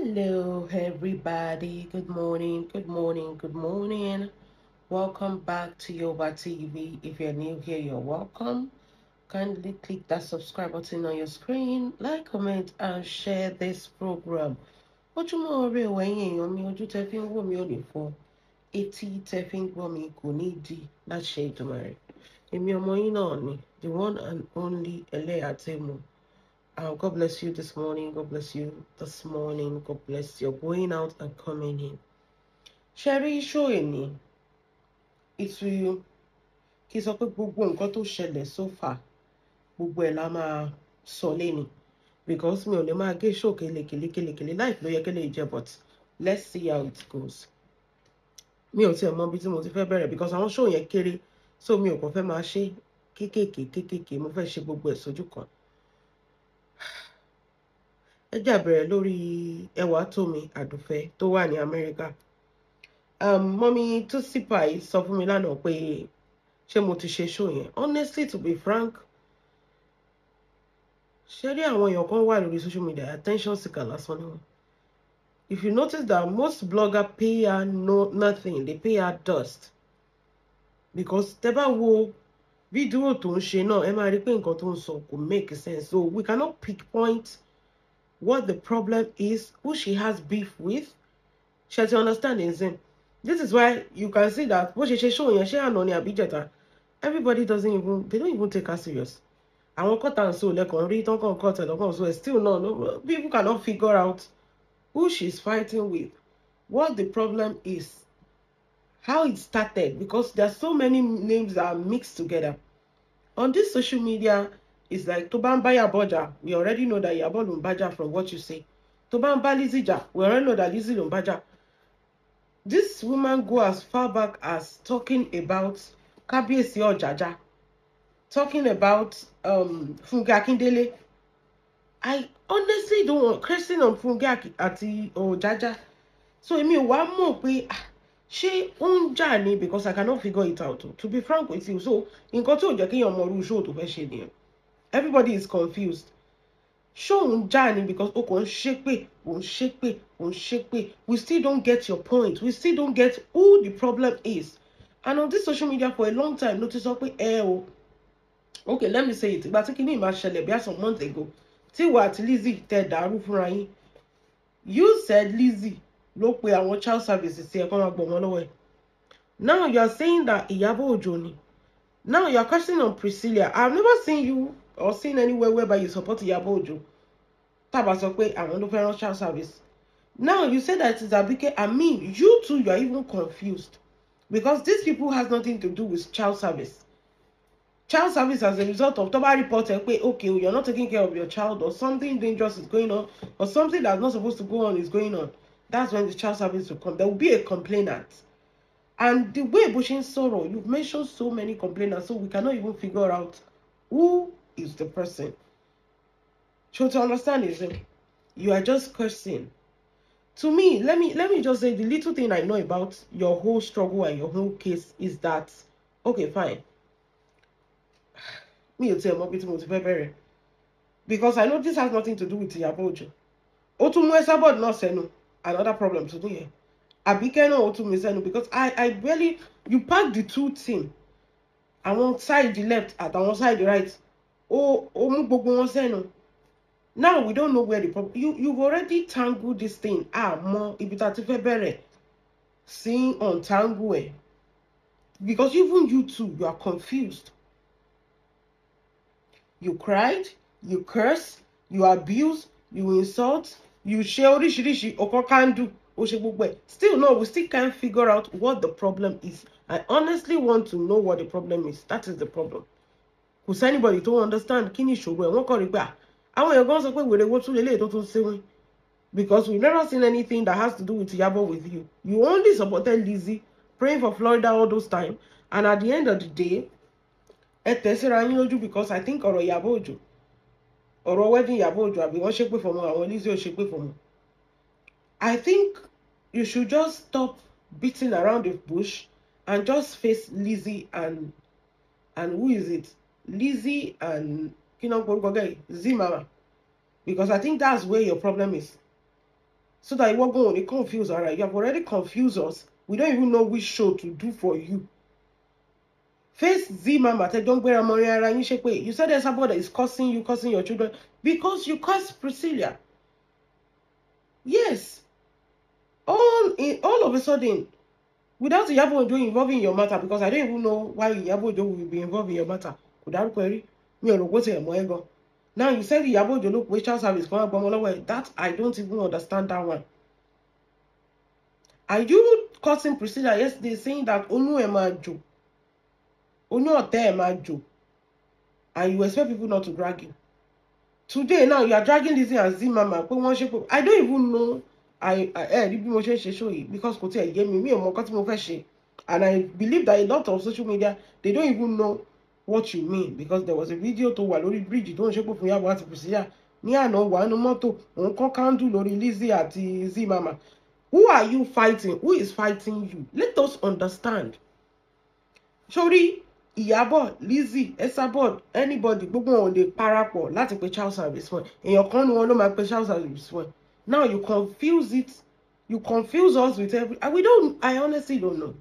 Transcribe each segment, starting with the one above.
Hello, everybody. Good morning, good morning, good morning. Welcome back to Yoba TV. If you're new here, you're welcome. Kindly click that subscribe button on your screen, like, comment, and share this program. Ojúmọ́ ire o ẹ̀yin èèyàn mi, ojú tẹ́ fi ń wò mí ò ní fọ́, etí tẹ́ fi ń gbọ́ mi kò ní di láṣẹ Èdùmàrè. Èmi ọmọ yín náà ni, the one and only Ẹlẹ́yàtẹ̀mọ́. God bless you this morning. God bless you this morning. God bless you going out and coming in. Sherry showing me. It's you. Kí sọ pé gbogbo nǹkan tó ṣẹlẹ̀ so far. Gbogbo ẹ̀ la máa sọ lẹ́ni. Because mi ò lè máa gé show kele life ló yẹ kele jẹ, but let's see how it goes. Mi ò tiẹ̀ mọ bí tí mo ti fẹ́ bẹ̀rẹ̀ because àwọn show yẹn kéré. So mi ò kàn fẹ́ máa ṣe kékèké. Mo fẹ́ ṣe gbogbo ẹ̀ sójú kan. Ẹ jà bẹ̀rẹ̀ lórí Ewatomi Adufe tó wà ní Amẹ́ríkà. Mọ́mí tó sípà yìí sọ fún mi lánàá pé ṣé mo ti ṣe show yẹn. Honestly, to be frank, ṣé rí àwọn èèyàn kan wà lórí social media attention seeker lásán ni wọ́n. If you notice that most bloggers pay her nothing, they pay her dust. Because tẹ́ bá wo fídíò tó ń ṣe náà, ẹ máa rí pé nǹkan tó ń sọ kò make sense. So we cannot pinpoint what the problem is, who she has beef with. She has to understand it. This is why you can see that what she showing she and Noni Abijata, everybody they don't even take her serious. I won't cut and so like on read on cut and so still no people cannot figure out who she's fighting with, what the problem is, how it started, because there's so many names that are mixed together. On this social media, it's like Toban Baya Boja. We already know that Iyabo Lumbaja from what you say. Toban Balizija. We already know that Lizzie Lumbaja. This woman go as far back as talking about Kabiesi Ojaja, talking about Funke Akindele. I honestly don't want cursing on Funke Ati Ojaja. So I mean, one more way. She own journey because I cannot figure it out. To be frank with you, so in koto show to everybody is confused. Show journey because we still don't get your point. We still don't get who the problem is. And on this social media for a long time, notice okay, let me say it. But some months ago, Lizzie you said Lizzie. Look, we are child services here. Now you are saying that Iyabo Ojo. Now you are questioning on Priscilla. I've never seen you or seen anywhere whereby you support Iyabo Ojo. Tabasokwe, I want to child service. Now you say that it's Abike. I mean, you two, you are even confused because these people has nothing to do with child service. Child service as a result of Toba report, okay, you're not taking care of your child, or something dangerous is going on, or something that's not supposed to go on is going on. That's when the child service will come. There will be a complainant. And the way Bushin Sorrow, you've mentioned so many complainants, so we cannot even figure out who is the person. So to understand is you are just cursing. To me, let me just say the little thing I know about your whole struggle and your whole case is that, okay, fine. Me tell more because I know this has nothing to do with Iyabo Ojo. Otumwesabod not senu. Another problem to do here. Abike no Otumwe senu because I barely you pack the two team. I want side the left and I want side the right. Now we don't know where the problem. You've already tangled this thing. More ibitati seeing untangle because even you two, you are confused. You cried, you curse, you abuse, you insult, you share rishi okokandu. Still no, we still can't figure out what the problem is. I honestly want to know what the problem is. That is the problem. Because anybody to understand kini shoro and won't because we've never seen anything that has to do with Iyabo with you. You only supported Lizzie, praying for Florida all those time, and at the end of the day, because I think Iyabo Ojo or wedding Iyabo Ojo abi won sepe for mo awon Lizzie o sepe for mo. I think you should just stop beating around the bush and just face Lizzie and who is it? Lizzie and Zimama. Because I think that's where your problem is. so that you won't go on a confused. All right, you have already confused us. We don't even know which show to do for you. Face Z Mama, don't wear a Moriara. You said there's somebody that is cursing you, cursing your children because you cursed Priscilla. Yes. All of a sudden, without Iyabo Ojo involving your matter, because I don't even know why Iyabo Ojo will be involved in your matter. Without query, me or what say now you said Iyabo Ojo look which child service going on. That I don't even understand that one. Are you cursing Priscilla yesterday saying that Onu Emajo? Onu Emajo? And you expect people not to drag you. Today now you are dragging Lizzie and Z Mama. I don't even know. Because and I believe that a lot of social media they don't even know what you mean, because there was a video to Walori Bridge don't shape from Iyabo àti Priscilla ní àná wà nínú mọ́tò òun kan candle lórí Lizzie àti Z Mama. Who are you fighting? Who is fighting you? Let us understand. Sorry, Iyabo, Lizzie, Esabod, anybody gbogbo wọn lè parapọ̀ láti pe child service fún èèyàn kan ni wọn ló máa pe child service fún. Now you confuse it. You confuse us with every. I honestly don't know.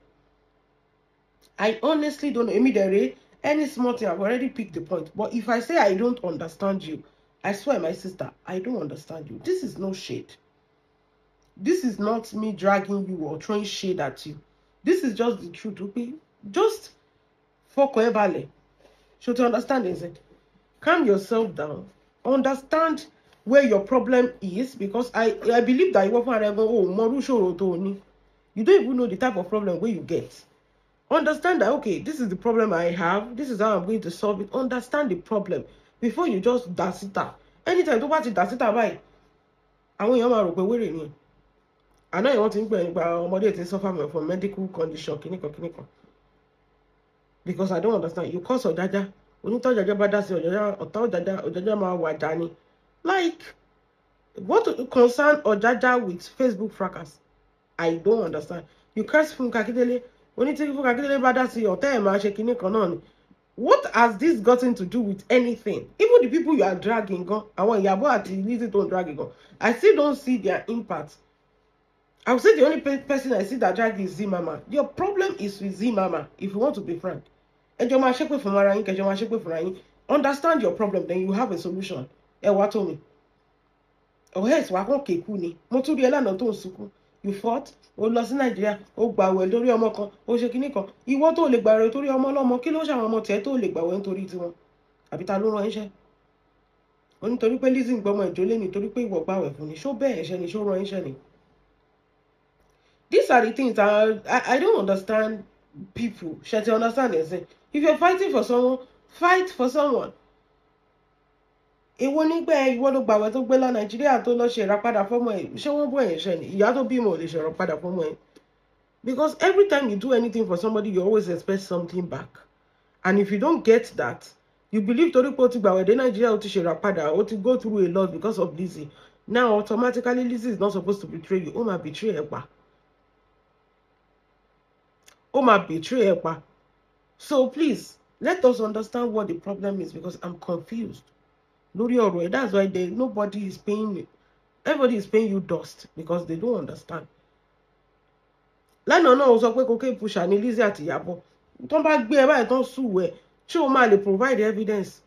I honestly don't know. Immediately, any small thing, I've already picked the point. But if I say I don't understand you, I swear, my sister, I don't understand you. This is no shade. This is not me dragging you or throwing shade at you. This is just the truth. Okay? Just for Koebale. So to understand is it? Calm yourself down. Understand where your problem is, because I believe that you don't even know the type of problem where you get. Understand that, okay, this is the problem I have, this is how I'm going to solve it. Understand the problem before you just dash it out. Anytime you want to dash it out, by I want you to I know you want to think about suffer from medical condition, because I don't understand. You cause Ojaja. When you tell Ojaja badasi Ojaja ma wadani. Like, what concern Ojaja with Facebook fracas? I don't understand. You curse from Kakidele. When you take from Kakidele badasi or tell ma shekini konon. What has this gotten to do with anything? Even the people you are dragging, I want Iyabo at least don't drag it. I still don't see their impact. I would say the only person I see that drag is Z Mama. Your problem is with Z Mama, if you want to be frank. Understand your problem, then you have a solution. Ewatomi. Oh, yes, you fought, lost in Nigeria, Bawe, Dori Omoko, Shekiniko. You want to live by Tori Omolomo, Kilosha Moteto, Ligbawen to read one. Abitalo Range. Only to repay leasing Boma, Jolene, to repay what Bawe from the show bear, and show Range. These are the things that I don't understand people. Shall you understand this? If you're fighting for someone, fight for someone. Èwo ni pé ìwọ ló gbàwẹ̀ tó gbé lọ Nàìjíríà tó lọ ṣe ìràpadà fọ́mọ ẹ̀. Ṣé wọ́n bọ́ ẹ̀ ṣe ni? Ìyá tó bímọ ò lè ṣe ìràpadà fọ́mọ ẹ̀. Because every time you do anything for somebody, you always expect something back. And if you don't get that, you believe torí pé ó ti gbàwẹ̀ dé Nàìjíríà ó ti ṣe ìràpadà, ó ti go through a lot because of Lizzie. Now automatically Lizzie is not supposed to betray you. Ó máa betray ẹ pa. Ó máa betray ẹ pa. So please, let us understand what the problem is, because I'm confused. That's why nobody is paying you. Everybody is paying you dust because they don't understand. Lánàá náà ó sọ pé cocaine pusher ní Lizzie àti Iyabo. Tó bá gbé ẹ báyìí tó sùn ẹ, ṣé o máa lè provide evidence?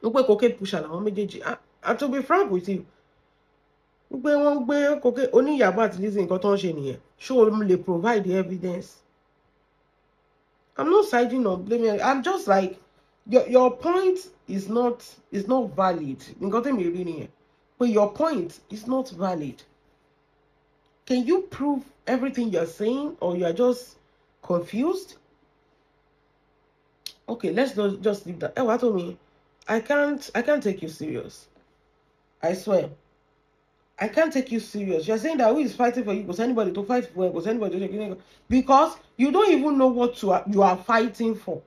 Ó pé cocaine pusher làwọn méjèèjì. And to be frank with you, ó pé wọ́n gbé cocaine oní Iyabo àti Lizzie nǹkan tó ń ṣe nìyẹn. Ṣé o lè provide the evidence? I'm not siding or blaming. I'm just like, your point is not valid. But your point is not valid. Can you prove everything you're saying, or you're just confused? Okay, let's just leave that. Ewatomi, I can't take you serious. I swear. I can't take you serious. You're saying that who is fighting for you? Because anybody to fight for? Because anybody to, because you don't even know what you are fighting for.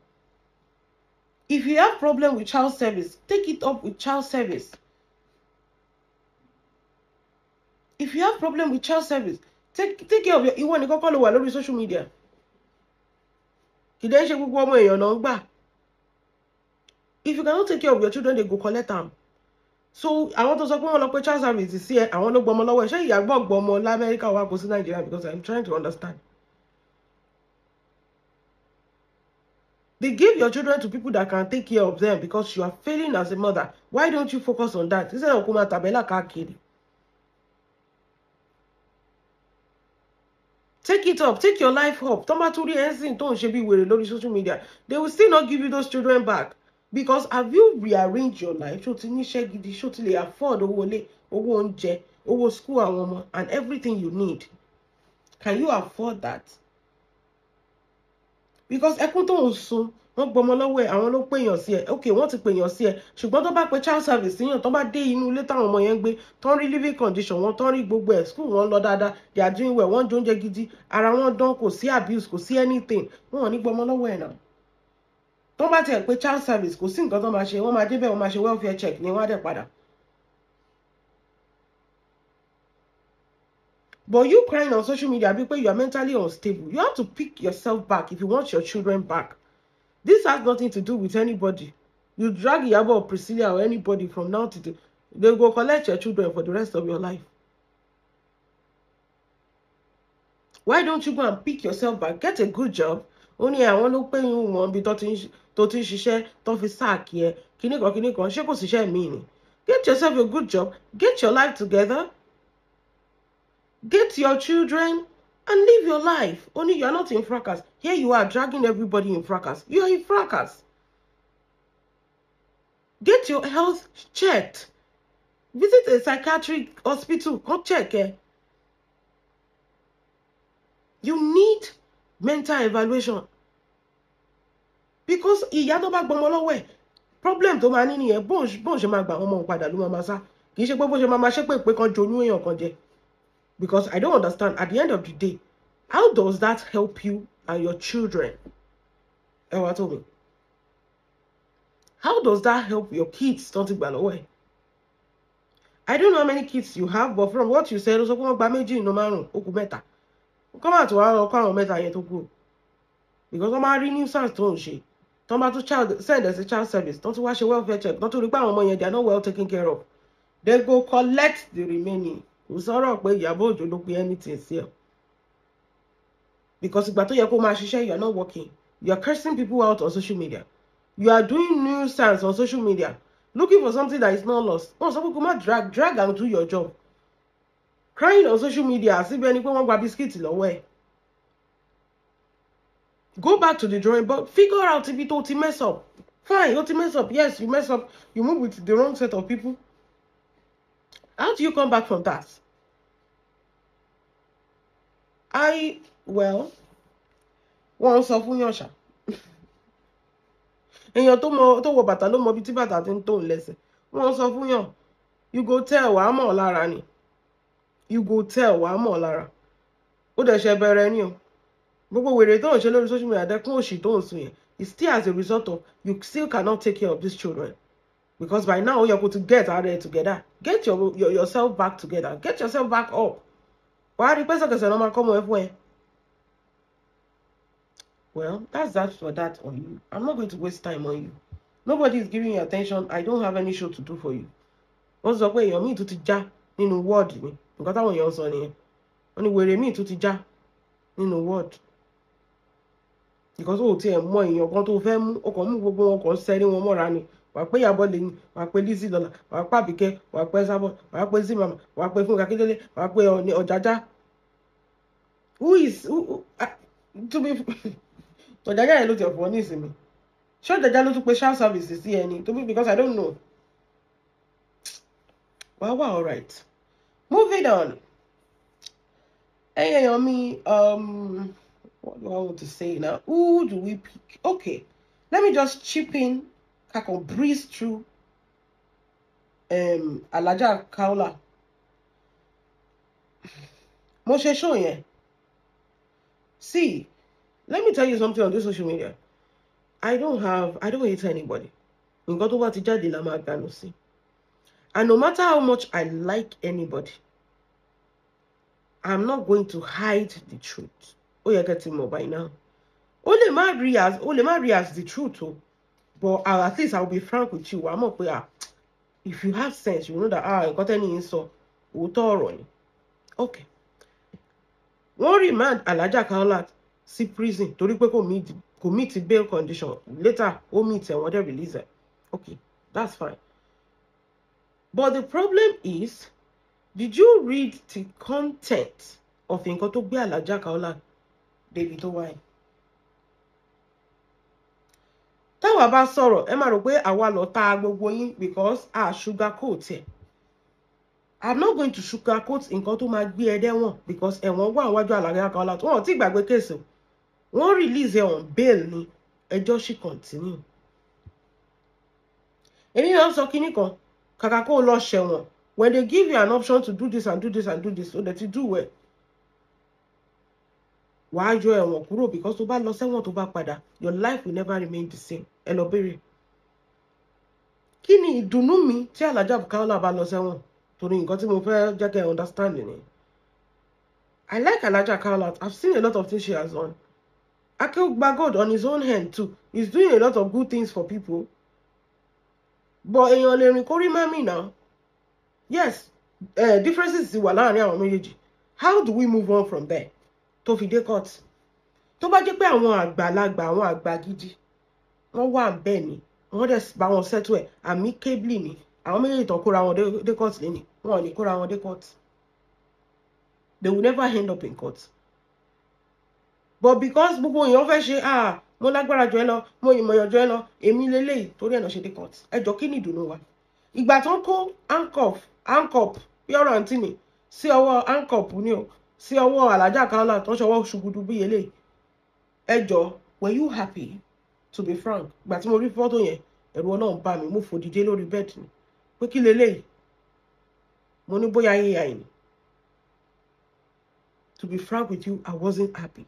If you have problem with child service, take it up with child service. If you have problem with child service, take care of your. You want to go call over social media. If you cannot take care of your children, they go collect them. So I want to say wọ́n lọ pé child service sí ẹ, àwọn ló gbọmọ lọ́wọ́ ẹ. Ṣé ìyá gbọ́mọ l'Amẹ́ríkà wá kó sí Nigeria? Because I'm trying to understand. They give your children to people that can take care of them because you are failing as a mother. Why don't you focus on that? Instead of kuma tabela káàkiri. Take it up. Take your life up. Tomaturi anything don't should be with lórí social media. They will still not give you those children back. Because have you rearranged your life? Ṣó ti níṣẹ́ gidi, ṣó ti lè afford owó ilé, owó oúnjẹ, owó school àwọn ọmọ, and everything you need. Can you afford that? Because ẹkún tó ń sun, wọ́n gbọmọ lọ́wọ́ ẹ̀, àwọn ló pèèyàn sí ẹ. Okay, wọ́n ti pèèyàn sí ẹ. Ṣùgbọ́n tó bá pe child service yàn, tó bá dé inú ilé táwọn ọmọ yẹn ń gbé, tó ń rí living condition wọn, tó ń rí gbogbo ẹ̀, school wọn lọ dáadáa, they are doing well, wọ́n jẹ oúnjẹ gidi, ara wọn dán, kò sí abuse, kò sí anything. Wọ́n ò ní gbọmọ lọ́wọ́ ẹ̀ náà. Tó bá tiẹ̀ pé child service, kò sí nǹkan tó máa ṣe, wọ́n máa débẹ̀, wọ́n máa ṣe welfare check ni wọ́n á dẹ̀ padà. But you crying on social media because you are mentally unstable. You have to pick yourself back if you want your children back. This has nothing to do with anybody. You drag Iyabo or Priscilla or anybody from now to the, they go collect your children for the rest of your life. Why don't you go and pick yourself back? Get a good job. Only I want to pay you one be to share to fi sack here. Kiniko, ṣé kò síṣẹ́ mi ni. Get yourself a good job. Get your life together. Get your children and live your life. Only you are not in fracas. Here you are dragging everybody in fracas. You are in fracas. Get your health checked. Visit a psychiatric hospital. Go check. You need mental evaluation. Because ìyá tó bá gbọmọ lọ́wọ́ ẹ̀, problem tó máa ní nìyẹn, bó ṣe máa gbà ọmọ padà ló máa sá. Kì í ṣe pé bó ṣe máa ṣépè pé kan jonú èèyàn kan jẹ. Because I don't understand, at the end of the day, how does that help you and your children? Ewatomi. How does that help your kids? Don't take away. I don't know how many kids you have, but from what you said, also come back meji no márùn, ó kù mẹ́ta. Come out to our mẹ́ta yẹn tó kù. Because I'm already new sons don't she. Don't to child send as a child service. Don't watch a welfare check. Don't to reply on money, they are not well taken care of. They go collect the remaining. Usoro pe Iyabo Ojo ló pe anything here. Because ìgbà tó yẹ kó máa ṣiṣẹ́, you are not working. You are cursing people out on social media. You are doing nuisance on social media, looking for something that is not lost. Oh, some people might drag and do your job. Crying on social media as if anyone want biscuit lọ́wọ́ ẹ̀. Go back to the drawing board. Figure out if you mess up. Fine, you mess up. Yes, you mess up. You move with the wrong set of people. How do you come back from that? Well, wọ́n sọ fún yàn ṣá. Èèyàn tó wọ bàtà ló mọ bí tí bàtà ti ń tó lẹ́sẹ̀. Wọ́n sọ fún yàn. You go tell wàá mọ̀ lára ni. You go tell wàá mọ̀ lára. Ó dẹ̀ ṣe bẹ̀rẹ̀ ni o. Gbogbo wèrè tó ń ṣe lórí social media dẹ́kun òṣì tó ń sùn yẹn. It's still as a result of you still cannot take care of these children. Because by now you're going to get out there together. Get yourself back together. Get yourself back up. Why the person can say no man come away? Well, that's that for that on you. I'm not going to waste time on you. Nobody is giving you attention. I don't have any show to do for you. What's the way you're me to ja nínú word mi? Nǹkan táwọn èèyàn sọ nìyẹn. Wọ́n ní wèrè mi tún ti já nínú word. Because ó ti ẹ̀ mọ èèyàn kan tó fẹ́ mú, ó kàn mú gbogbo wọn kàn sẹ́rí wọn mọ́ra ni. Wàá pé Iyabo lè ní, wàá pé Lizzy lọ́la, wàá pé Àbíkẹ́, wàá pé Sábọ̀, wàá pé Zimama, wàá pé Fúnkẹ́ Akíndélé, wàá pé Ọ̀jájá. To be Ọ̀jájá yẹn ló ti ọ̀pọ̀ ní ìsinmi. Ṣé Ọ̀jájá ló tún pe child services sí ẹni? Because I don't know. Well, all right. Moving on. Hey, what do I want to say now? Who do we pick? Okay, let me just chip in. I can breeze through. Alaja Kaula. Moshe show yeah. See, let me tell you something on this social media. I don't hate anybody. And no matter how much I like anybody, I'm not going to hide the truth. Oh, you're getting more by now. Only marry as the truth. But at least I'll be frank with you. I'm not If you have sense, you know that I got any so òótọ́ okay. Wọ́n remand Alhaja Kaolat sí prison torí pé kò meet bail condition. Later, ó meet wọ́n dẹ̀ release her. Okay, that's fine. But the problem is, did you read the content of nǹkan tó gbé Alhaja Kaolat débi tó wà yìí? Táwa bá sọ̀rọ̀, ẹ máa rò pé àwa lọ ta gbogbo yín because sugarcoat ẹ̀. I'm not going to sugarcoat nǹkan tó máa gbé ẹ dẹ́wọ̀n because ẹ̀wọ̀n wà níwájú Alhaja Kaolat. Wọ́n ò tí gbàgbé kéèsì. Wọ́n release ẹ on bail ni ẹjọ́ sì continue. Èmi náà sọ kíní kan, kàkà kó lọ ṣẹ̀wọ̀n. When they give you an option to do this and do this and do this, so that you do well. Wàá yọ ẹ̀wọ̀n kúrò because tó bá lọ sẹ́wọ̀n tó bá padà, your life will never remain the same. Ẹ lọ béèrè. Kí ni ìdùnnú mi tí Alhaja Kaolat bá lọ sẹ́wọ̀n? Torí nǹkan tí mo fẹ́ jẹ́ kẹ́ understand ni. I like Alhaja Kaolat. I've seen a lot of things she has done. Akeugba God on his own hand too. He's doing a lot of good things for people. But èèyàn lè rìn kórí mami now. Yes, differences ti wà láàrin àwọn méjèèjì. How do we move on from there? Tó fi dé court. Tó bá jẹ́ pé àwọn àgbàlagbà, àwọn àgbà gidi, wọ́n wà bẹ́ẹ̀ ni. Wọ́n dẹ̀ bá wọn settle ẹ̀ amicably ni. Àwọn méjèèjì tó kóra wọn dé court lẹ́ni. Wọ́n ò ní kóra wọn dé court. They will never end up in court. But because gbogbo èèyàn fẹ́ ṣe mo lágbára jù ẹ́ lọ, mo ìmọ̀yàn jù ẹ́ lọ, èmi lélẹ́yìí torí ẹ̀nà ṣe dé court. Ẹ jọ kí ni ìdùnnú wa? Ìgbà tó ń kó handcuff bí ọ̀rọ̀ àǹtí ni sí ọwọ́ handcuff ni o sí ọwọ́ Alhaja Kaolat tó ń ṣọwọ́ ṣùgbùdù bí eléyìí. Ẹ jọ, were you happy? To be frank, ìgbà tí mo rí fọ́tò yẹn, ẹ̀rù Ọlọ́run bá mi, mo fò dìde lórí bẹ́ẹ̀dì ni. Pé kí leléyìí? Mo ní bóyá AI ni. To be frank with you, I wasn't happy.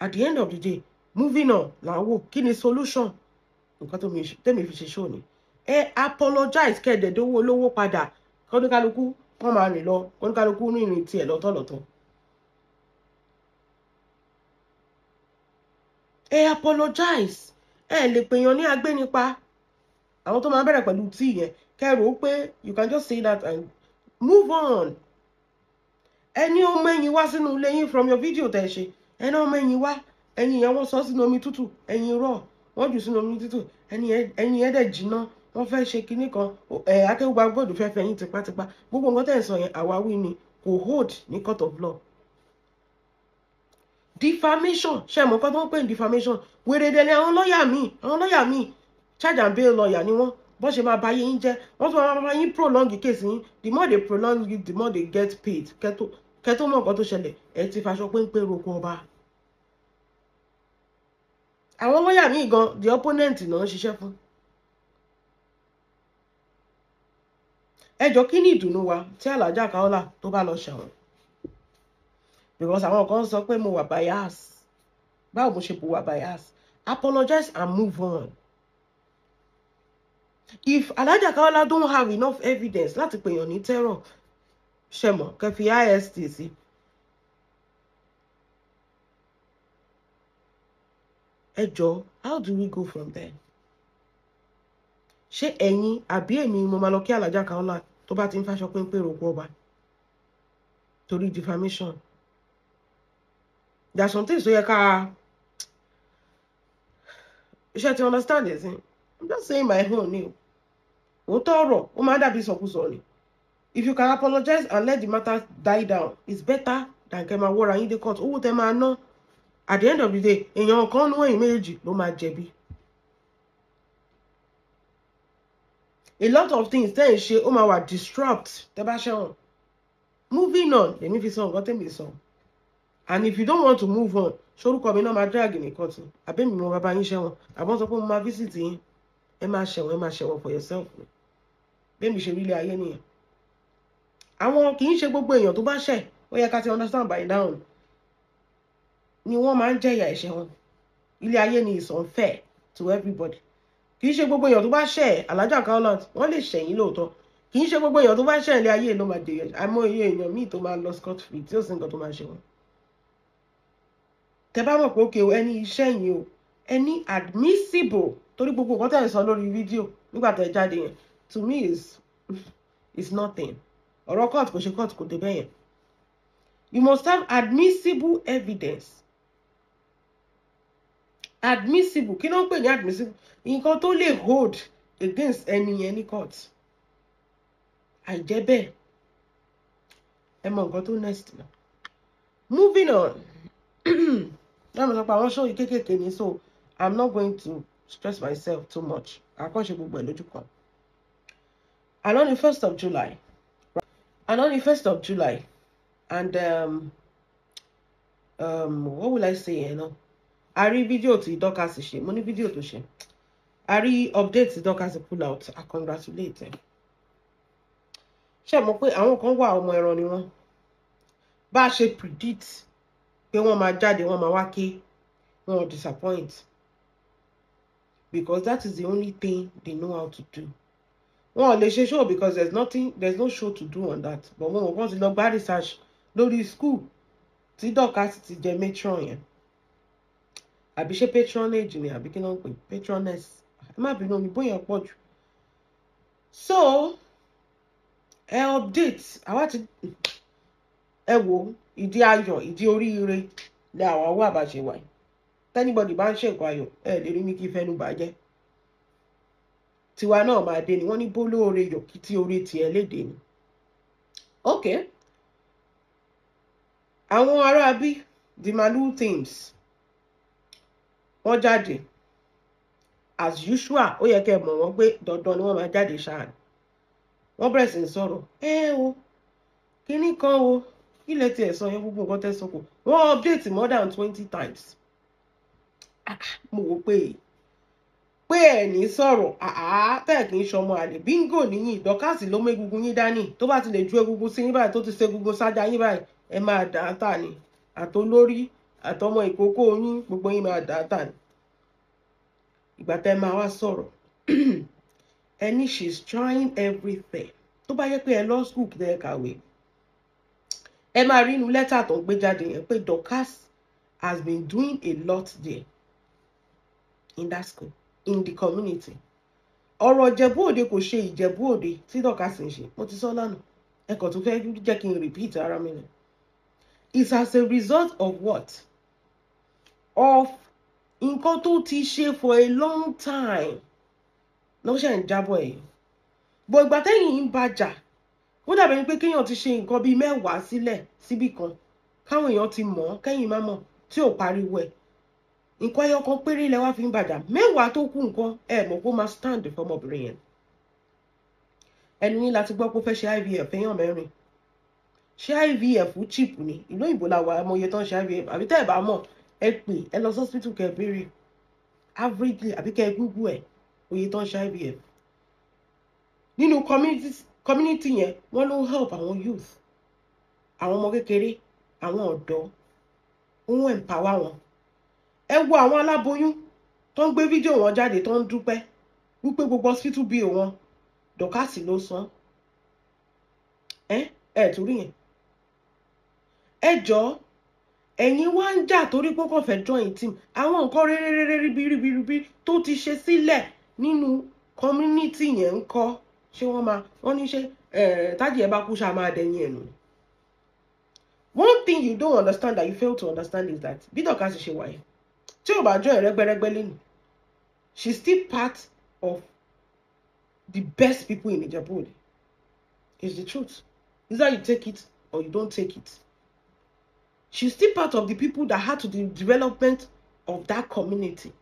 At the end of the day, moving on, làwọ̀ kí ni solution? Nǹkan tó tẹ́mi fi ṣe show ni. Ẹ apologize kẹ́ẹ̀dẹ̀dówó olówó padà. Kọ́níkálukú wọ́n máa rìn lọ, kọ́níkálukú ní ìrìn tiẹ̀ lọ́tọ̀ọ̀tọ̀. Ẹ apologize. Ẹ lè pèèyàn ní agbénipa. Àwọn tó máa bẹ̀rẹ̀ pẹ̀lú tí yẹn, kẹ́rò pé you can just say that and move on. Ẹni ọmọ ẹ̀yin wá sínú ilé yín from your video tẹ́ ṣe. Ẹni ọmọ ẹ̀yin wá, ẹ̀yin yẹn wọ́n sọ sínú omi tútù, ẹ̀yin rọ̀, wọ́n jù sínú omi tútù, ẹ̀yin yẹn dẹ̀ jìnnà, wọ́n fẹ́ ṣe kinní kan, Akeugba God fẹ́ fẹ́ yín tipátipá. Gbogbo nǹkan tẹ́ ń sọ yẹn àwáwí ni kò hold ní court of law. Defamation, ṣé mọ̀ nǹkan tó ń pè ní defamation? Wèrè dẹ̀ ni àwọn lọ́ọ̀yà míì, charge and bail lawyer ni wọ́n. Bó ṣe máa bá yín jẹ́, wọ́n tún máa bá yín prolong case yín. The more they prolong it, the more they get paid. Kẹ́tó mọ̀ nǹkan tó ṣẹlẹ̀, ẹ ti faṣọ péńpé roko ọba. Àwọn lọ́ọ̀yà míì gan, the opponent náà ń ṣiṣẹ́ fún. Ẹ jọ kí ni ìdùnnú wa tí Alhaja Kaolat tó bá lọ ṣẹ̀wọ̀n? Because àwọn kan sọ pé mo wà bias. Báwo mo ṣe bò wà bias? Apologize and move on. If Alhaja Kaolat don't have enough evidence láti pèèyàn ní terror, ṣé mọ̀ kẹ́ fi IST sí. Ẹ jọ, how do we go from there? Ṣé ẹ̀yin àbí èmi mo máa lọ kí Alhaja Kaolat tó bá ti ń fàṣọ péńpé roko ọba torí defamation? There are some things tó yẹ ká ṣe ti understand this. I'm just saying my own ni. Òótọ́ ọ̀rọ̀ ó máa dàbí sọkúsọ ni. If you can apologize and let the matter die down, it's better than kẹ́ máa wọ́ra yín dé court. Owó tẹ́ máa ná. At the end of the day, èèyàn kan nú ẹ̀yin méjèèjì ló máa jẹ̀bi. A lot of things tẹ́ ẹ̀ ṣe ó máa wà disrupt tẹ́ bá ṣẹ̀wọ̀n. Moving on, èmi fi sọ nǹkan tẹ́mi sọ. And if you don't want to move on, ṣorúkọ mi náà máa drag ní court. Àbẹ́mi mo bàbá yín ṣẹ̀wọ̀n. Àbọ̀n sọ pé mo máa visit yín. Ẹ máa ṣẹ̀wọ̀n for yourself. Bẹ́ẹ̀ mi ṣe rí ilé ayé nìyẹn. Àwọn kì í ṣe gbogbo èèyàn tó bá ṣẹ̀, ó yẹ ká ti understand by now, ni wọ́n máa ń jẹ̀yà ẹ̀ṣẹ̀ wọn. Ilé ayé ni is unfair to everybody. Kì í ṣe gbogbo èèyàn tó bá ṣẹ̀ Alhaja Kaolat, wọ́n lè ṣẹ̀yìn lóòótọ́. Kì í ṣe gbogbo èèyàn tó bá ṣẹ̀ ilé ayé ló máa jẹ̀yà. Àmọ́ iye èèyàn míì tó máa lọ scot free tí ó sì nǹkan tó máa ṣe wọn. Tẹ́ bá mọ̀ pé òkè ẹni iṣẹ́ yìí o, ẹni admissible torí gbogbo nǹkan tẹ́ ẹ̀ sọ lórí fídíò nígbà tẹ́ jáde yẹn to me is nothing. Ọ̀rọ̀ court kò ṣe court kò dé bẹ́ẹ̀ yẹn. You must have admissible evidence. Admissible, kí ló ń pè ní admissible? Nǹkan tó lè hold against any court. Àìjẹ́ bẹ́ẹ̀, ẹ mọ nǹkan tó next now. Moving on. So I'm not going to stress myself too much. Àkọ́ṣe gbogbo ẹ̀ lójú kan. And on the 1st of July. And what will I say, you know? I rí video tí Dorcas ṣe, mo ní video tó ṣe. I rí update tí Dorcas pull out. I congratulate him. Ṣé mo pé àwọn kan wà ọmọ ẹran ni wọ́n. Bá ṣe predict pé wọ́n máa jáde, wọ́n máa wá ké, wọ́n disappoint. Because that is the only thing they know how to do. Wọ́n lè ṣe show because there's no show to do on that. But wọ́n kàn ti lọ gba research lórí school tí Dorcas ti jẹ matron yẹn. Àbí ṣe patronage ni àbí kí ló ń pè patroness. Ẹ má bínú òyìnbó yẹn pọ̀ jù. So update àwa ti ẹ wo ìdí ayọ̀ ìdí oríire lẹ àwa wà bá ṣe wà. Anybody bá ń ṣe nǹkan ayọ̀ ẹ lè rí mi kí fẹ́nu bàjẹ́. Tiwa náà máa dé ni wọ́n ní bólóore yọ̀ kí tí orí tiẹ̀ léde ni. Okay. Àwọn ará bí the Malu teams wọ́n jáde as usual. Ó yẹ kẹ́ mọ̀ wọ́n pé dandan ni wọ́n máa jáde ṣáà. Wọ́n bẹ̀rẹ̀ sí ń sọ̀rọ̀. O kíní kan o ilé tí ẹ̀ sọ yẹn gbogbo nǹkan tẹ́ sọ kò. Wọ́n update more than 20 times. Mo wò pé ẹ̀ ní sọ̀rọ̀ tẹ́ kì í ṣọmọ àlè bingo níyìn Dorcas ló mú egungun yín dání tó bá ti lè ju egungun sí yín báyìí tó ti ṣe egungun sájà yín báyìí ẹ máa dà á tà ní àtolórí àtọmọ ìkókó yín gbogbo yín máa dà á tà ní. Ìgbà tẹ́ máa wá sọ̀rọ̀ ẹni she's trying everything. Tó bá yẹ pé ẹ lọ school kí ẹ kàwé ẹ máa rí inú lẹ́tà tó ń gbé jáde yẹn pé Dorcas has been doing a lot there in that school, in the community. Ọ̀rọ̀ Ìjẹ̀bú Òde kò ṣe Ìjẹ̀bú Òde tí Dorcas ń ṣe. Mo ti sọ lánàá. Ẹ kàn tó fẹ́ jẹ́ kí n repeat ara mi ni. It's as a result of what? Of nǹkan tó ti ṣe for a long time. Ló ṣe ń jábọ̀ ẹ̀. Bọ̀ ìgbà tẹ́yìn ń bàjà. Ó dàbí ẹni pé kéèyàn ti ṣe nǹkan bíi 10 sílẹ̀ síbì kan. Káwọn èèyàn ti mọ̀ kẹ́yìn má mọ̀ tí ò pariwo ẹ̀. Nǹkan ẹyọ kan péré lẹ wá fi ń bàjà. 10 tó kù nǹkan ẹ mọ̀ pé ó máa stand fọmọbìnrin yẹn. Ẹni ní láti gbọ́ pé ó fẹ́ ṣe IVF èèyàn 4. Ṣé IVF cheap ni? Ìlú òyìnbó la wà mọ iye tán ṣe IVF. Àbí tẹ́ ẹ bá mọ̀ ẹ pè ẹ lọ hospital kẹ́ béèrè. Averagely àbí kẹ́ Google ẹ̀ oye tán ṣe IVF. Nínú community yẹn wọ́n ló help àwọn youth. Àwọn ọmọ kékeré, àwọn ọ̀dọ́. Wọ́n empower wọn. Ẹ wo àwọn aláboyún tó ń gbé fídíò wọn jáde tó ń dúpẹ́ wípé gbogbo hospital bill wọn Dorcas ló san. Ẹ torí yẹn. Ẹ jọ̀ọ́ ẹ̀yin wá ń jà torí pé kò fẹ́ join team. Àwọn nǹkan rere ribiribi tó ti ṣe sílẹ̀ nínú community yẹn ń kọ́. Ṣé wọ́n ní ṣe tájì ẹ bá kú ṣá máa dẹ̀yìn ẹ̀ nù. One thing you don't understand that you fail to understand is that bí Dorcas ṣe wà yẹn tí ò bá jọ ẹ̀rẹ́gbẹ́rẹ́gbẹ́ lẹ́nu she's still part of the best people in Ijabo Ode. It's the truth. Either you take it or you don't take it. She's still part of the people that had to the development of that community.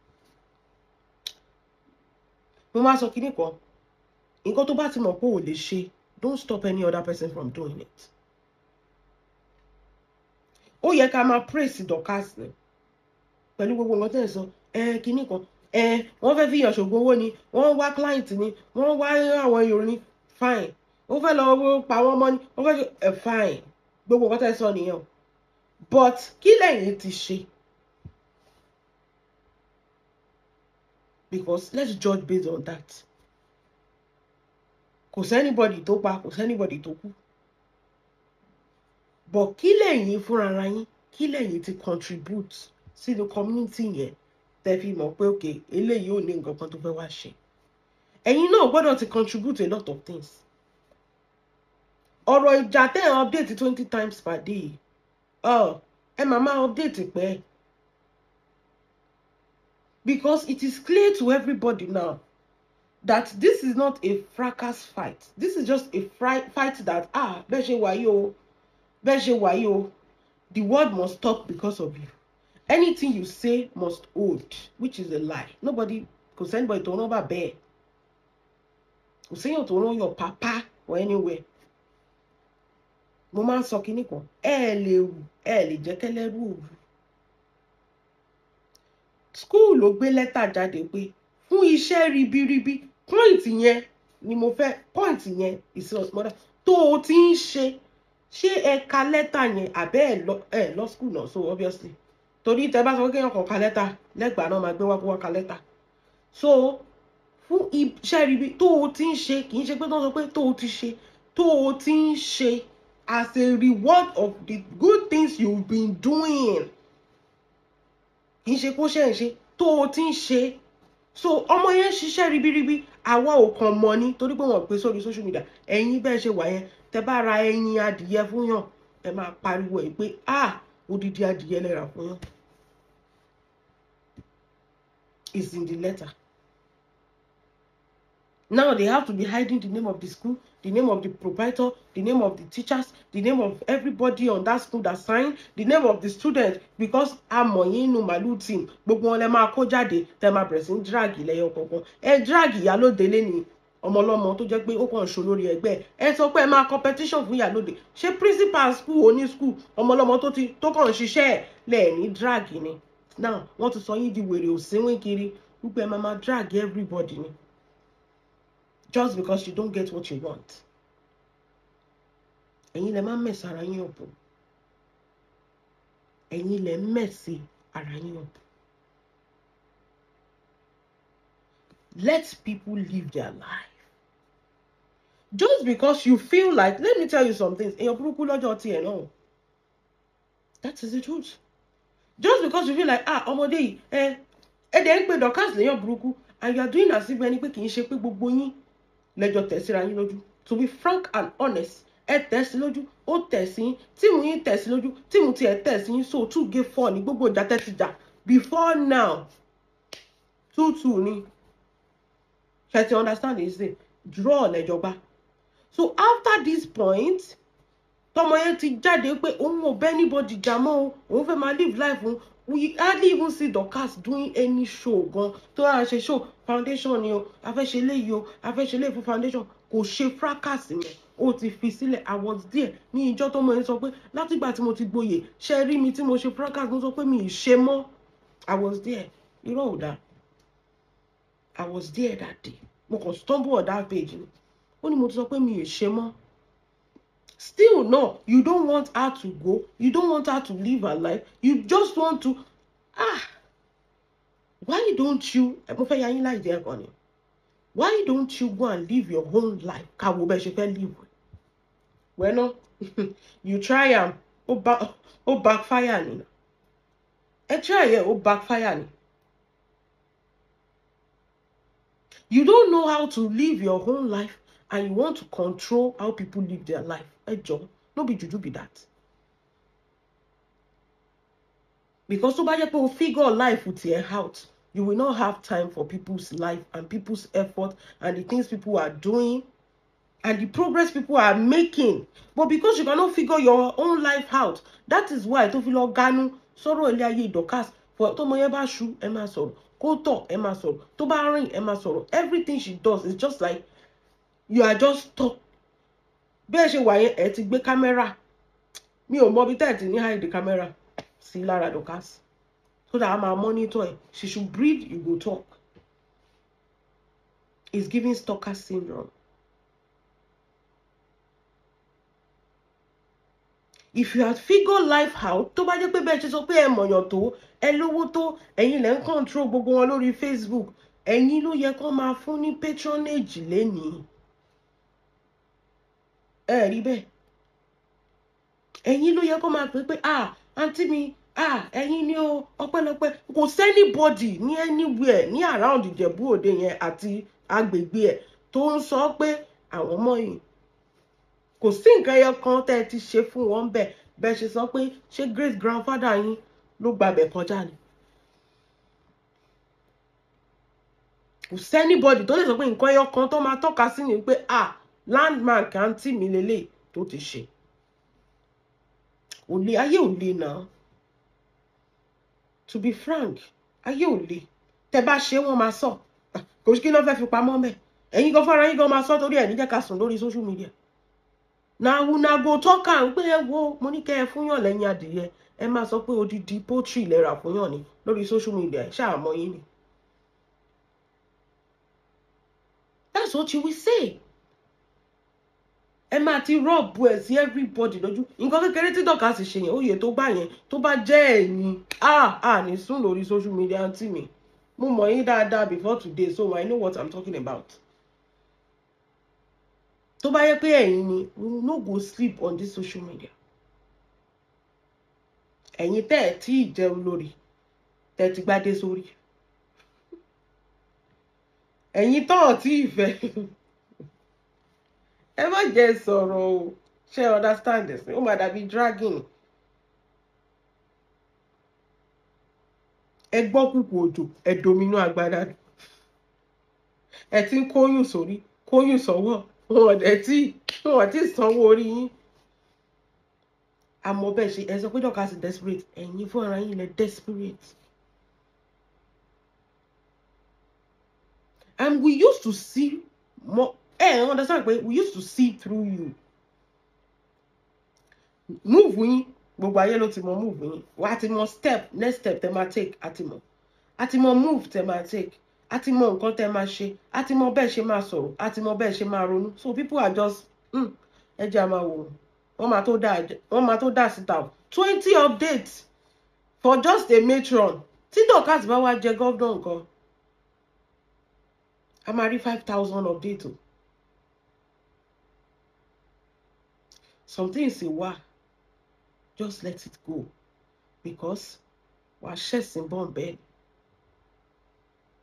Mo máa sọ kíní kan. Nǹkan tó bá ti mọ̀ pé ò lè ṣe, don't stop any other person from doing it. Ó yẹ ká máa praise Dorcas ni. Pẹ̀lú gbogbo nǹkan tẹ́ ẹ sọ, kíní kan, wọ́n fẹ́ fi yàn ṣògo owó ni, wọ́n wá client ni, wọ́n wá àwọn èrò ni, fine. Ó fẹ́ lọ pa wọ́n mọ́ ni, wọ́n fẹ́ ṣe, fine. Gbogbo nǹkan tẹ́ ẹ sọ nìyẹn. But kí lẹ́yìn ti ṣe? Because let's judge based on that. Kò sí anybody tó pa, kò sí anybody tó kú. But kí lẹ́yìn fúnra ara yín, kí lẹ́yìn ti contribute sí the community yẹn tẹ́ fi mọ̀ pé okay eléyìí ò ní nǹkan kan tó fẹ́ wá ṣe. ẹ̀yin náà gbọ́dọ̀ ti contribute a lot of things. Ọ̀rọ̀ ìjà tẹ́ ẹ̀ update 20 times per day. Ẹ máa update pẹ́. Because it is clear to everybody now that this is not a fracas fight. This is just a fight that, bẹ́ẹ̀ ṣe wà yìí o, the world must stop because of you. Anything you say must hold, which is a lie. Nobody, because anybody don't know about bear. You say you don't know your papa or anywhere. Mo máa ń sọ kinní kan, ẹ lè jẹ́ kẹ́lẹ́rú òru. School ló gbé lẹ́tà jáde pé fún iṣẹ́ ribiribi, point yẹn ni mo fẹ́, point yẹn is mother tó o ti ń ṣe ẹ ka lẹ́tà yẹn àbẹ́ ẹ lọ school náà, so obviously torí tẹ́ bá sọ pé kéèyàn kàn ka lẹ́tà lẹ́gbàá náà máa gbé wá kó wá ka lẹ́tà. So fún iṣẹ́ ribi tó o ti ń ṣe, kì í ṣe pé tó sọ pé tó o ti ṣe, tó o ti ń ṣe as a reward of the good things you've been doing. Kì í ṣe kó ṣe ń ṣe tó o ti ń ṣe. So ọmọ yẹn ṣiṣẹ́ ribiribi, àwa ò kàn mọ̀ ni torí pé wọ́n pè sórí social media. Ẹ̀yin bẹ́ẹ̀ ṣe wà yẹn, tẹ́ bá ra ẹyin adìyẹ fún yàn, ẹ máa pariwo ẹ̀ pé odidi adìyẹ lẹ rà fún yàn. It's in the letter. Now they have to be hiding the name of the school, the name of the proprietor, the name of the teachers, the name of everybody on that school that signed, the name of the student, because amoyinu malu team gbogbo wọn lè máa kó jáde tẹ́ máa bẹ̀rẹ̀ sí drag lẹ́yọ kọ̀ọ̀kan. Ẹ drag ìyálóde lẹ́ni ọmọlọ́mọ tó jẹ́ pé ó kàn ṣò lórí ẹgbẹ́. Ẹ sọ pé ẹ máa competition fún ìyálóde. Ṣé principal school oní school ọmọlọ́mọ tó kàn ṣiṣẹ́ lẹ́ẹ̀ní drag ni. Now wọ́n ti sọ yín di wèrè òsínwín kiri wípé ẹ máa drag everybody ni. Just because you don't get what you want. Ẹ̀yin lẹ máa mess ara yín up. Ẹ̀yin lẹ mess ara yín up. Let people live their life. Just because you feel like, let me tell you some things. Èèyàn burúkú lọ́jọ́ tiẹ̀ náà. That is the truth. Just because you feel like, ọmọdé yìí, ẹ dẹ̀ ń pe Dorcas lèèyàn burúkú, and you are doing as if ẹni pé kì í ṣe pé gbogbo yín lẹ́jọ́ tẹ̀síra yín lójú. To be frank and honest, ẹ tẹ̀sí lójú, ó tẹ̀sí yín, tíìmù yín tẹ̀sí lójú, tíìmù tí ẹ tẹ̀sí yín, so 2-4 ní gbogbo ìjà tẹ̀sí jà. Before now, 2-2 ni. Ṣé ti understand this thing? Draw lẹ́jọba. So after this point, tọmọ yẹn ti jáde pé òun ò bẹ́ anybody jà mọ́, òun fẹ́ máa live life òun. We hardly even see Dorcas doing any show gan. To a ṣe show foundation ni o, a fẹ́ ṣe léyìí o, a fẹ́ ṣe léyìí fún foundation. Kò ṣe fracas yẹn, ó ti fi sílẹ̀. I was there ní ìjọ́ tó mọ̀ ẹ́ sọ pé látìgbà tí mo ti gboyè, ṣe rí mi tí mo ṣe fracas, mo sọ pé mi ì ṣe mọ́. I was there. Irọ́ ò dáa. I was there that day. Mo kàn stumble on that page ni. Ó ní mo ti sọ pé mi ì ṣe mọ́. Still no, you don't want her to go. You don't want her to live her life. You just want to, why don't you, why don't you go and live your own life? Live. Well, no, you try and backfire ni. Try backfire ni. You don't know how to live your own life, and you want to control how people live their life. No be juju be that. Because so bad people figure life with your out, you will not have time for people's life and people's effort and the things people are doing and the progress people are making. But because you cannot figure your own life out, that is why to feel ganu sọ̀rọ̀ ilé ayé Dorcas for to moye ba shu ẹ má sọ̀rọ̀, kó tọ̀ ẹ má sọ̀rọ̀, tó bá rìn ẹ má sọ̀rọ̀. Everything she does is just like you are just stuck. Bẹ́ẹ̀ ṣe wà yẹn ẹ ti gbé camera. Mi ò mọ̀ bí tẹ́ ti ní hide the camera sí lára Dorcas. So that I'm a monitor it. She should breathe, you go talk. It's giving stalker syndrome. If you had figured life out, tó bá jẹ́ pé bẹ́ẹ̀ ṣe sọ pé ẹ mọ̀yàn tó, ẹ lówó tó, ẹ̀yin lẹ ń control gbogbo wọn lórí Facebook. Ẹ̀yin ló yẹ kó máa fún ní patronage lénìí. Rí bẹ́ẹ̀. Ẹ̀yin ló yẹ kó máa pè pé aunty mi, ẹ̀yin ni o, ọpẹ́lọpẹ́. Kò sẹ́nibody ní anywhere ní around Ìjẹ̀bú Òde yẹn àti agbègbè ẹ̀ tó ń sọ pé àwọn ọmọ yìí kò sí nǹkan ẹyọ kan tẹ́ ẹ ti ṣe fún wọn bẹ́ẹ̀ ṣe sọ pé ṣé great grandfather yín ló gbàbẹ̀ kọjá ni. kò sẹ́nibọ́dì tó lè sọ pé nǹkan ẹyọ kan tó máa tọ́ka sí ni pé landmark àǹtí mi lélẹ̀ tó ti ṣe. ò lè ayé ò lè náà. To be frank, ayé ò lè. Tẹ́ bá ṣe wọ́n máa sọ. Kò sí kí ló fẹ́ fi pamọ́ mẹ́. Ẹ̀yin gan fara yín gan máa sọ torí ẹ̀ ní jẹ́ ká sùn lórí social media. Na una go talk am pé ẹ wo mo ní kẹ́ ẹ fún yàn lẹ́yìn adìyẹ. Ẹ máa sọ pé odidi poultry lẹ rà fún yàn ní lórí social media. Ṣáà mọ̀ yín ni. That's what you will say. Ẹ máa ti rọ́ọ̀bù ẹ̀ sí everybody lójú. Nǹkan kékeré tí dọ́kà sì ṣe yẹn, oyè tó gbà yẹn, tó bá jẹ́ ẹ̀yin, ní sùn lórí social media àǹtí mi. Mo mọ̀ yín dáadáa before today, so I know what I'm talking about. Tó bá yẹ pé ẹ̀yin ni, we will not go sleep on this social media. Ẹ̀yin tẹ́ ẹ̀ tí ì jẹun lórí, tẹ́ ẹ ti gbádé sórí. Ẹ̀yin tọ́ ọ̀ tí ì fẹ́. Ẹ má jẹ́ sọ̀rọ̀ o. Ṣé understand this? Ó máa dàbí dragging. Ẹ gbọ́ kúkú òjò, ẹ dominú agbádá. Ẹ ti ń kóyún sórí, kóyún sọ́wọ́. Wọ́n ti sanwó orí yín. Àmọ́ bẹ́ẹ̀ ṣe ẹ sọ pé dọ́kà sí desperate. Ẹ̀yin fún ara yín lẹ desperate. And we used to see more. Understand pé we used to see through you. Move yín, gbogbo ayé ló ti mọ move yín. Wá ti mọ next step tẹ́ máa take àti mọ̀. Àti mọ move tẹ́ máa take. Àti mọ nǹkan tẹ́ máa ṣe. Àti mọ bẹ́ẹ̀ ṣe máa sọ̀rọ̀. Àti mọ bẹ́ẹ̀ ṣe máa ronú. So people are just ẹ jẹ́ a máa wò. Wọ́n máa tó dá síta. 20 updates for just a matron. Tí Dorcas bá wá jẹ governor nǹkan. A máa rí 5,000 updates o. Something is a just let it go, because we're chasing bomb bed.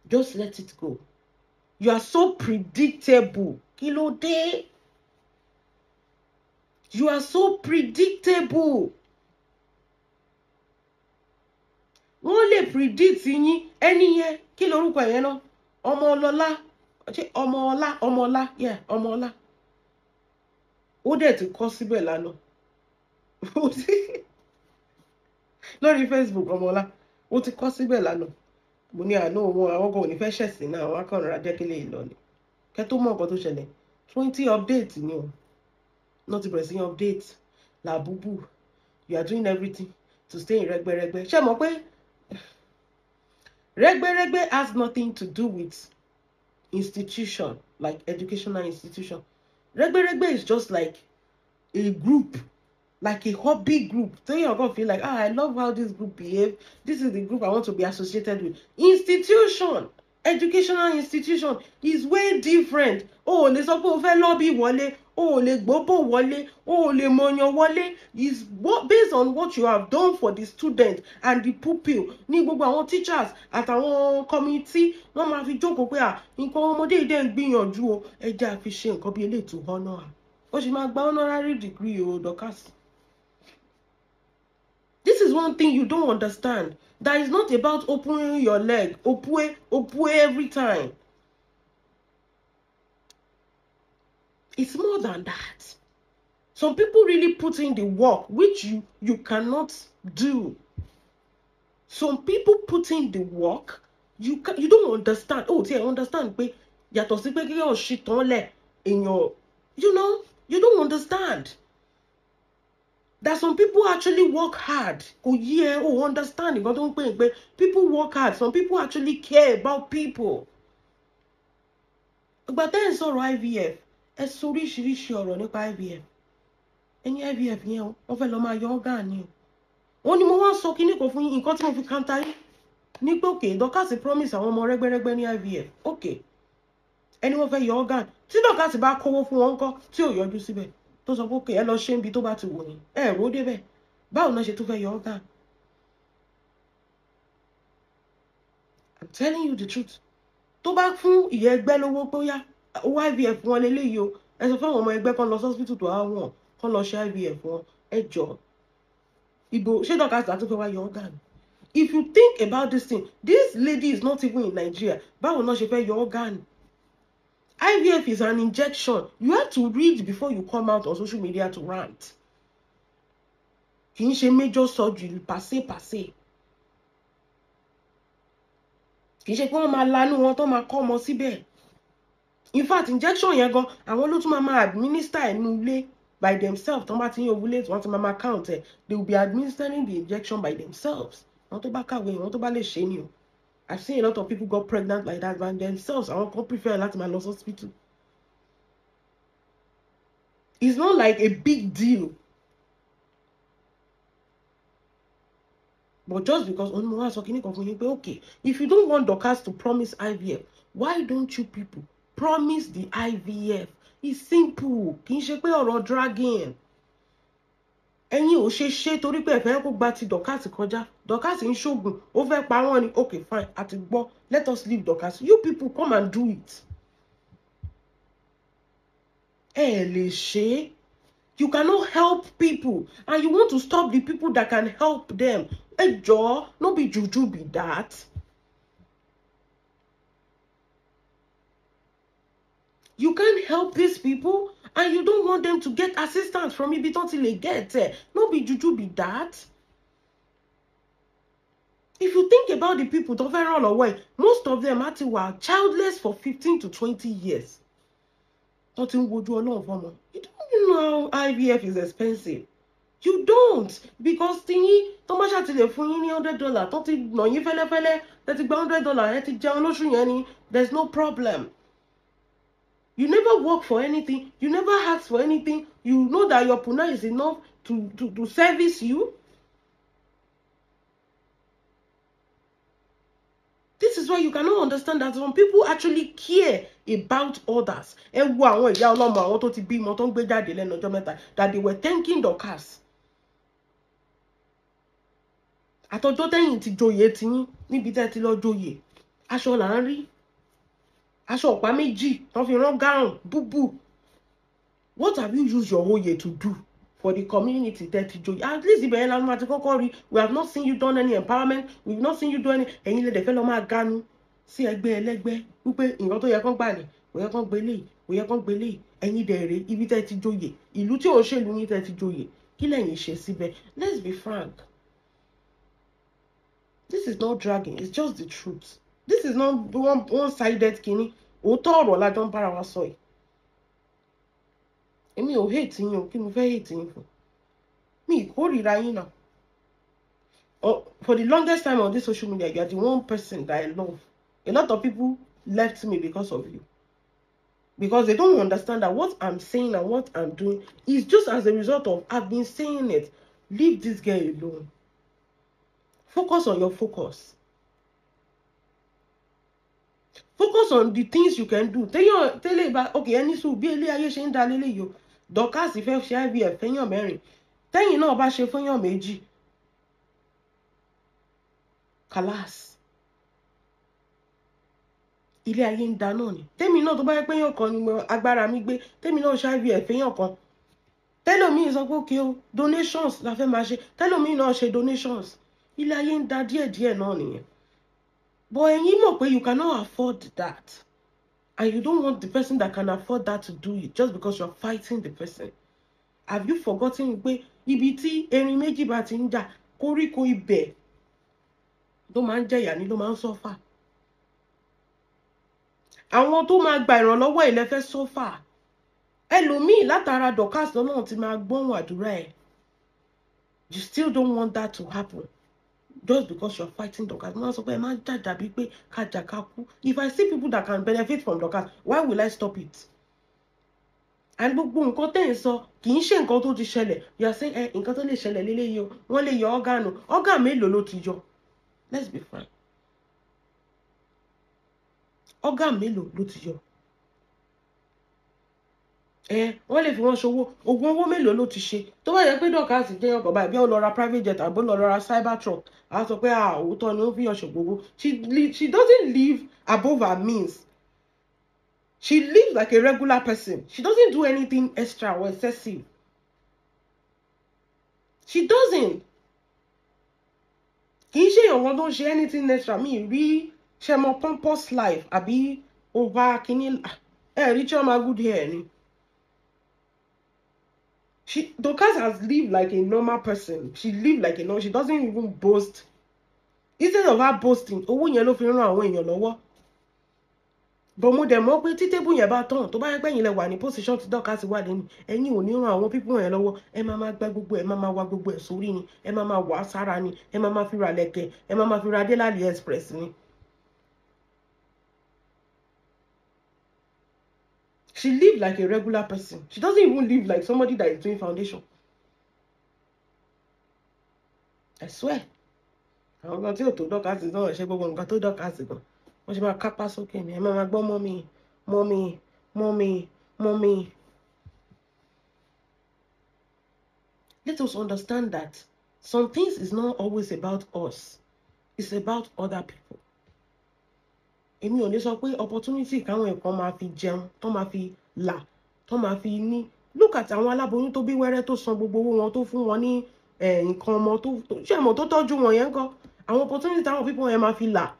Just let it go. You are so predictable. Kí ló dé? You are so predictable. Wọ́n lè predict yín ẹni yẹn. Kí lorúkọ yẹn náà? Ọmọọlá. Yeah, Ọmọọlá. Ó dẹ̀ ti kọ síbẹ̀ lánàá. Lórí Facebook Ọmọọlá. Ó ti kọ síbẹ̀ lánàá. Mo ní àná àwọn kan ò ní fẹ́ ṣẹ̀sìn náà, àwọn akọ̀rọ̀ ajẹ́kẹ́lẹ́ ìlọ ni. Kẹ́ tó mọ̀ nǹkan tó ṣẹlẹ̀. 20 updates ni o. Not to press updates. La bubu. You are doing everything to stay in regbe. Ṣé mọ̀ pé regbe has nothing to do with institution, like educational institution. Regbe is just like a group, like a hobby group. So you're going to feel like, I love how this group behave. This is the group I want to be associated with. Institution, educational institution is way different. Oh, lè sọ pé o fẹ́ lobby wọlé. Oh, lè gbóbò wọlé. Oh, lè mọ̀yàn wọlé. Is based on what you have done for the student and the pupil. Ní gbogbo àwọn teachers àtàwọn committee wọ́n máa fi jókòó pé nǹkan ọmọdé ìdẹ́ ń gbìyànjú o. Ẹ jẹ́ a fi ṣe nǹkan bí eléyìí tó honor. Ó sì máa gba honorary degree o, Dorcas. This is one thing you don't understand. That is not about opening your leg. Opue every time. It's more than that. Some people really put in the work, which you cannot do. Some people put in the work, you don't understand. Oh, I understand. Yàtọ̀ sí pé kí o ṣì tán lẹ̀ èèyàn, you don't understand. That some people actually work hard. Understand. People work hard. Some people actually care about people. But then IVF. Ẹ sọ oríṣiríṣi ọ̀rọ̀ nípa IVF. Ẹni IVF yẹn wọ́n fẹ́ lọ máa yọ organ ni o. Wọ́n ní mo wá sọ kíní kan fún yín, nǹkan tí mo fi kanta yín. Ní pé okay, Dorcas promise àwọn ọmọ rẹ́gbẹ́rẹ́gbẹ́ ní IVF. Okay. Ẹni wọ́n fẹ́ yọ organ. Tí Dorcas bá kówó fún wọn ńkọ́ tí ò yọjú síbẹ̀. Tó sọ pé okay, ẹ lọ ṣe níbi tó bá ti wù yín. Ẹ rò débẹ̀. Báwo náà ṣe tún fẹ́ yọ organ? I'm telling you the truth. tó bá fún ìyá ẹgbẹ́ lówó pé ó yá owó IVF wọn leléyìí o ẹ sọ fún àwọn ọmọ ẹgbẹ́ kan lọ hospital tó wá wọn kan lọ ṣe IVF wọn ẹ jọ ìbò ṣé dọ́kàtà tó fẹ́ wá yọ organ. If you think about this thing, this lady is not even in Nigeria. Báwo náà ṣe fẹ́ yọ organ? IVF is an injection. You have to read before you come out on social media to rant. Kì í ṣe major surgery pàṣẹ. Kì í ṣe pé wọ́n máa lanú wọn tó máa kọ́ ọmọ síbẹ̀. In fact, injection yẹn gan, àwọn ló tún máa administer ẹnu ilé by themselves. Tó bá ti ń ovulate, wọ́n ti máa count ẹ̀. They will be administering the injection by themselves. Wọ́n tó bá kàwé, wọ́n tó bá lè ṣe ni o. I've seen a lot of people got pregnant like that by themselves. Àwọn kan prefer láti máa lọ hospital. It's not like a big deal. But just because okay, if you don't want Dorcas to promise IVF, why don't you people promise the IVF? It's simple. Kì í ṣe pé ọ̀rọ̀ dragging. Ẹ̀yin ò ṣe torí pé ẹ fẹ́ kó gba ti Dorcas kọjá. Dorcas ń ṣògùn, ó fẹ́ pa wọ́n ni. Okay, fine, àti gbọ́. Let us leave Dorcas. You people come and do it. Ẹ lè ṣe. You cannot help people, and you want to stop the people that can help them. Ẹ jọ̀ọ́, no be juju be that. You can't help these people, and you don't want them to get assistance from ibi tó ti lè get it. No be juju be that. If you think about the people tó fẹ́ ràn lọ́wọ́, most of them were childless for 15 to 20 years. Tó ti ń wojú Ọlọ́run fọ́mọ. You don't know how IVF is expensive. You don't, because thingy tó bá ṣá ti lè fún yín ní $100 tó ti nà yín fẹ́lẹ́fẹ́lẹ́ tẹ́ ti gba $100 ẹ ti jẹun lóṣù yẹn ni, there's no problem. You never work for anything, you never ask for anything, you know that your puna is enough to service you. This is why you cannot understand that some people actually care about others. Ẹ wo àwọn ìyá ọlọ́mọ àwọn tó ti bímọ tó ń gbé jáde lẹ́nu ọjọ́ mẹ́ta, that they were thanking Dorcas. Àtọjọ́ tẹ́yìn ti joyè tiyín níbi tẹ́ ti lọ joyè. Aṣọ là ń rí. Aṣọ ọ̀pá méjì tó fi rán gown búbù. What have you used your whole year to do for the community tẹ́ ti joyè? At least ibẹ̀ yẹn la máa ti kọ́kọ́ rí. We have not seen you done any empowerment. We have not seen you do any. Ẹ̀yin lè dẹ̀ fẹ́ lọ máa ganu sí ẹgbẹ́ ẹlẹ́gbẹ́ wípé nǹkan tó yẹ kán gbà ní, kò yẹ kán gbélé, kò yẹ kán gbélé. Ẹ̀yin dẹ̀ rèé ibi tẹ́ ti joyè. Ìlú tí ò ṣèlú yín tẹ́ ti joyè. Kí lẹ̀yin ṣe síbẹ̀? Let's be frank. This is not dragging, it's just the truth. This is not one-sided kini. Òótọ́ ọ̀rọ̀ la jọ ń bára wa sọ yìí. Èmi ò hate yín o, kí mo fẹ́ hate yín fún. Mi ìkórìíra yín náà. For the longest time on this social media, you are the one person that I love. A lot of people left me because of you. Because they don't understand that what I'm saying and what I'm doing is just as a result of I've been saying it. Leave this girl alone. Focus on your focus. Focus on the things you can do. Tell about okay, any so be ele ayé ṣe ń dá lélé yo. Dorcas fẹ́ ṣe IVF fẹ́yàn mẹ́rin. Tẹ́yìn náà bá ṣe fẹ́yàn méjì. Kalas. Ilé ayé ń dá náà ni. Tẹ́mi náà tó bá yẹ pé yàn kan ni mo agbára mi gbé. Tẹ́mi náà ṣe IVF fẹ́yàn kan. Tẹ́lòmíì sọ pé okay o, donations la fẹ́ máa ṣe. Tẹ́lòmíì náà ṣe donations. Ilé ayé ń dá díẹ̀díẹ̀ náà nìyẹn. But ẹ̀yin mọ̀ pé you cannot afford that. And you don't want the person that can afford that to do it just because you're fighting the person. Have you forgotten pé ibi tí erin méjì bá ti ń jà, koríko ibẹ̀ ló máa ń jẹ̀yà ni ló máa ń suffer. Àwọn tó máa gba ìrànlọ́wọ́ ilẹ̀ fẹ́ suffer. Ẹlòmíì látara Dorcas lọ́nà tí máa gbóhùn àdúrà ẹ̀. You still don't want that to happen. Just because you're fighting Dorcas. If I see people that can benefit from Dorcas, why will I stop it? And gbogbo nǹkan tẹ́ ń sọ kì í ṣe nǹkan tó ti ṣẹlẹ̀. You are saying nǹkan tó lè ṣẹlẹ̀ léléyìí o, wọ́n lè yọ organ. Organ mélòó ló ti yọ? Let's be frank. Organ mélòó ló ti yọ? wọ́n lè fi wọ́n ṣòwò oògùn owó mélòó ló ti ṣe tó bá yẹ pé dọ́kàsì jẹ́ ọkọ̀ báyìí bí ó lọ ra private jet àbó lọ ra cyber truck a sọ pé òótọ́ ni ó fi ọ̀ṣọ̀ gbogbo she doesn't live above her means. She lives like a regular person. She doesn't do anything extra or excessive. She doesn't. Kì í ṣe èèyàn tó ń ṣe anything extra mi rí ṣe mọ pompous life àbí over kìíní rí tí wọ́n máa good hair ni. Dorcas has lived like a normal person. She lived like a normal. She doesn't even boast. Instead of her boasting, owó yẹn ló fi ràn àwọn èèyàn lọ́wọ́. But mo dẹ̀ mọ̀ pé tí tébù yẹn bá tán tó bá yẹ pé ẹ̀yin lẹ wà ní position tí Dorcas wà lẹ́nu ẹ̀yin ò ní ràn àwọn pípọ̀ yẹn lọ́wọ́ ẹ máa gbá gbogbo ẹ máa wá gbogbo ẹ̀ sórí ni ẹ máa wà sára ni ẹ máa fi ra lẹ̀kẹ̀ ẹ máa fi ra dé láàlì express ni. She lived like a regular person. She doesn't even live like somebody that is doing foundation. I swear. Àwọn kan tí ò tó Dorcas náà ṣe gbogbo nǹkan tó Dorcas gan. Wọ́n ṣe máa kápá sókè ni ẹ máa gbọ́ mommy. Let us understand that some things is not always about us. It's about other people. Èmi ò ní sọ pé opportunity káwọn ẹ̀kan máa fi jẹun tó máa fi là tó máa fi ní. Look at àwọn aláboyún tó bí wẹ́rẹ́ tó san gbogbo owó wọn tó fún wọn ní nǹkan ọmọ tó ṣe àmọ́ tó tọ́jú wọn yẹn kọ́ àwọn opportunity táwọn people yẹn máa fi là.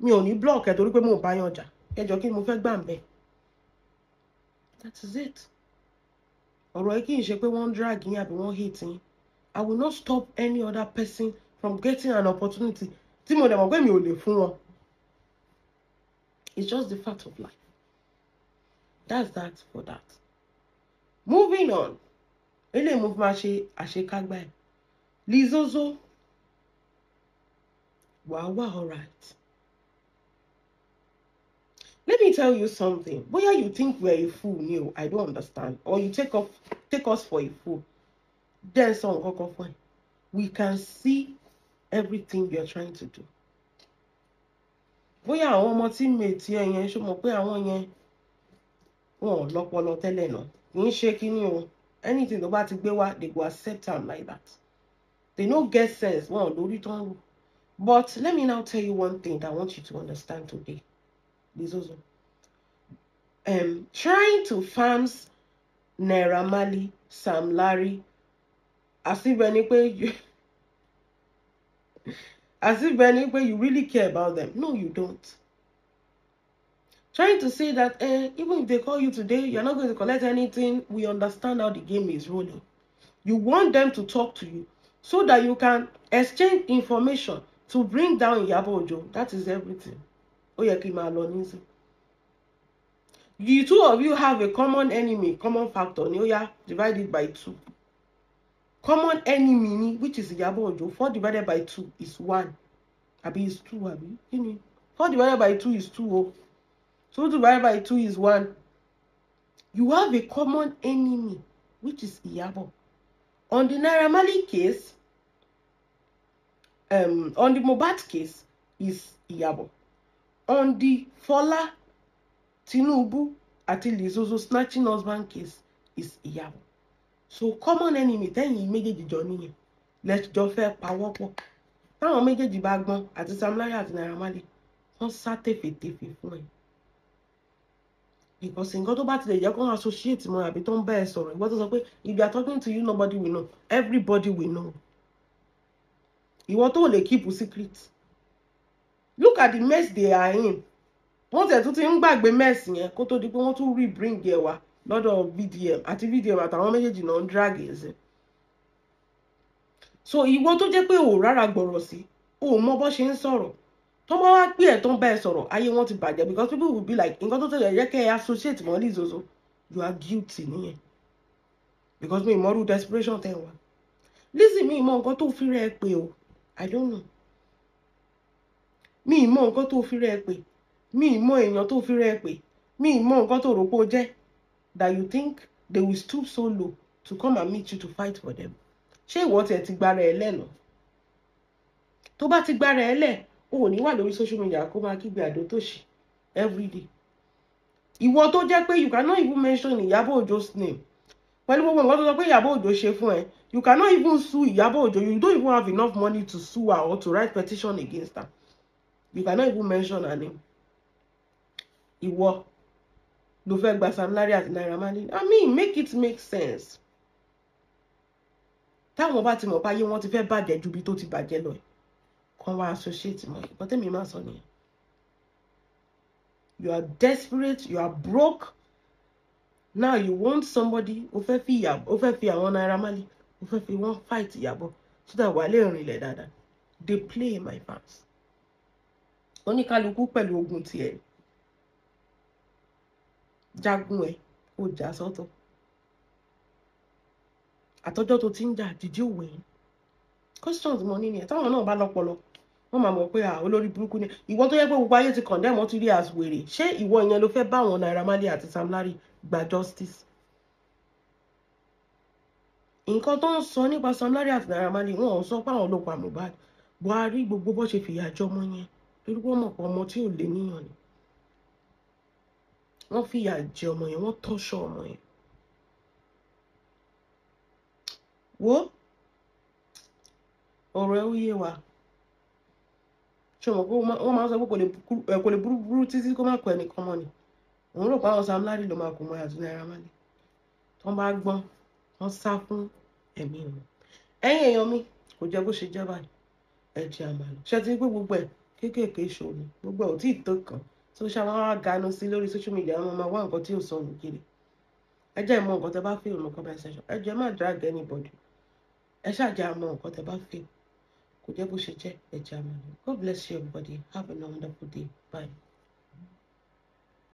Mi ò ní block ẹ̀ torí pé mo bá yan jà ẹjọ́ kí ni mo fẹ́ gbà ń bẹ̀. That is it. Ọ̀rọ̀ ẹ kì í ṣe pé wọ́n drag yín àbí wọ́n hate yín. I will not stop any other person from getting an opportunity tí mo dẹ̀ mọ̀ pé mi ò lè fún wọn. It's just the fact of life. That's that for that. Moving on. Ele move ma ṣe àṣekágbá ẹ̀. Lizozo. Wà all right. Let me tell you something. Bóyá you think we're a fool, no, I don't understand. Or you take us for a fool. There's some fine. We can see everything you're trying to do. Bóyá àwọn ọmọ teammate yẹn ṣó mọ̀ pé àwọn yẹn wọn lọ́pọlọ tẹ́lẹ̀ náà. Kì í ṣe kíní o. Anything tó bá ti gbé wá, they go accept them like that. They no get sense. Wọn lórí tán. But let me now tell you one thing that I want you to understand today. Lizozo. Trying to farms Nairamally, Samlarry, as if you really care about them. No, you don't. Trying to say that even if they call you today, you're not going to collect anything. We understand how the game is rolling. You want them to talk to you so that you can exchange information to bring down Iyabo Ojo. That is everything. The two of you have a common enemy, common factor. Divide it by 2. Common enemy, which is Iyabo Ojo. 4 divided by 2 is 1. Abi is 2. Abi. 4 divided by 2 is 2. Oh. 2 divided by 2 is 1. You have a common enemy, which is Iyabo. On the Nairamally case, on the Mohbad case, is Iyabo. On the Fola, Tinubu, àti Lizozo snatching husband case is Iyabo. So common enemy, then you make it journey. Let's just fair power. Now make it the bagman at the Samlarry at Nairamally. On Saturday fún ẹ. Because in God back to the you can associate more àbí tó ń bá ẹ sọ̀rọ̀. Ìwọ tó sọ pé if they are talking to you, nobody will know. Everybody will know. Ìwọ tó lè keep a secret. Look at the mess they are in. Wọ́n tẹ̀ tún ti ń gbàgbé mess yẹn kó tó di pé wọ́n tún rebring ẹ̀ wá lọ́dọ̀ VDM àti VDM àtàwọn méjèèjì náà ń drag ẹ̀ sí. So ìwọ tó jẹ́ pé ò rárá gbọ̀rọ̀ sí, ò mọ bó ṣe ń sọ̀rọ̀. Tó bá wá pé ẹ̀ tó ń bá ẹ sọ̀rọ̀, ayé wọn ti bàjẹ́ because people will be like, nǹkan tó tẹ̀lé yẹ kẹ́ ẹ associate mọ́ Lizozo, you are guilty nìyẹn. Because mi ìmọ̀rú desperation tẹ̀ wá. Lizzy mi ìmọ̀ nǹkan tó fi rẹ̀ pé o, I don't know. Mi ìmọ̀ nǹkan tó fi rẹ̀ pé. Mi ìmọ̀ èèyàn tó fi rẹ̀ pé. Mi ìmọ̀ nǹkan tó rò pé ó jẹ́. That you think they will stoop so low to come and meet you to fight for them. Ṣé ìwọ tiẹ̀ ti gbára ẹ lẹ́nu? Tó bá ti gbára ẹ lẹ́, o ò ní wà lórí social media kó máa kígbe àdó tó ṣì every day. ìwọ tó jẹ́ pé you cannot even mention Iyabo Ojo's name. Pẹ̀lú gbogbo nǹkan tó sọ pé Iyabo Ojo ṣe fún ẹ, you cannot even sue Iyabo Ojo. You don't even have enough money to sue her or to write petition against her. You cannot even mention her name. Ìwọ ló fẹ́ gba Samlarry àti Nairamally. I mean, make it make sense. Táwọn bá ti mọ̀ páyé wọn ti fẹ́ bàjẹ́ ju bí tó ti bàjẹ́ lọ. Kàn wá associate mọ́. But tẹ́mi máa sọ nìyẹn. You are desperate, you are broke. Now you want somebody ó fẹ́ fi àwọn Nairamally, ó fẹ́ fi wọ́n fight Iyabo so that wà lè rìnlẹ̀ dáadáa. They play my fans. Oníkálukú pẹ̀lú ogun tiẹ̀. Jagun ẹ̀ ó jà sọ́tọ̀. Àtọ́jọ́ tó ti ń jà, did you win? Questions mo ní ni ẹ̀ táwọn náà bá lọ́pọlọ. Wọ́n máa mọ̀ pé olórí burúkú ni. Ìwọ tó yẹ pé gbogbo ayé ti condemn wọ́n ti rí as wèrè. Ṣé ìwọ ìyẹn ló fẹ́ bá àwọn Nairamally àti Samlarry gba justice? Nǹkan tó ń sọ nípa Samlarry àti Nairamally wọn ò sọ pé àwọn ló pa Mohbad. Buhari gbogbo bó ṣe fìyà jọ ọmọ yẹn torí wọ́n mọ̀ pé ọmọ tí ò lè níyàn ni. Wọ́n fìyà jẹ ọmọ yẹn, wọ́n tọ́ṣọ ọmọ yẹn. Wo ọ̀rọ̀ ẹ ó yé wa. Ṣé o mọ̀ pé wọ́n máa ń sọ pé kò lè burú títí kó má kọ ẹnìkan mọ́ ni. Òun rò pé àwọn Samlarry ló máa kó mọ́ àti Nairamally. Tí wọ́n bá gbọ́n, wọ́n sá fún ẹ̀mí wọn. Ẹ̀yin èèyàn mi kò jẹ́ bó ṣe jẹ́ báyìí. Ẹ jẹ́ a máa lọ. Ṣé ti gbé gbogbo ẹ̀ kéékèèké ṣòro? Gbogbo ẹ̀ ò tí ì tó kàn. Tó ṣe àwọn wá ganu sí lórí social media wọn máa wá nǹkan tí ò sọnù kiri. Ẹ jẹ́ ìmọ̀ nǹkan tẹ́ bá feel nǹkan comment section. Ẹ jẹ́ má drag anybody. Ẹ ṣáàjẹ́ àmọ́ nǹkan tẹ́ bá feel. Kò jẹ́ bó ṣe jẹ́ ẹ jẹ́ a máa lọ. God bless you everybody. Have a wonderful day. Bye.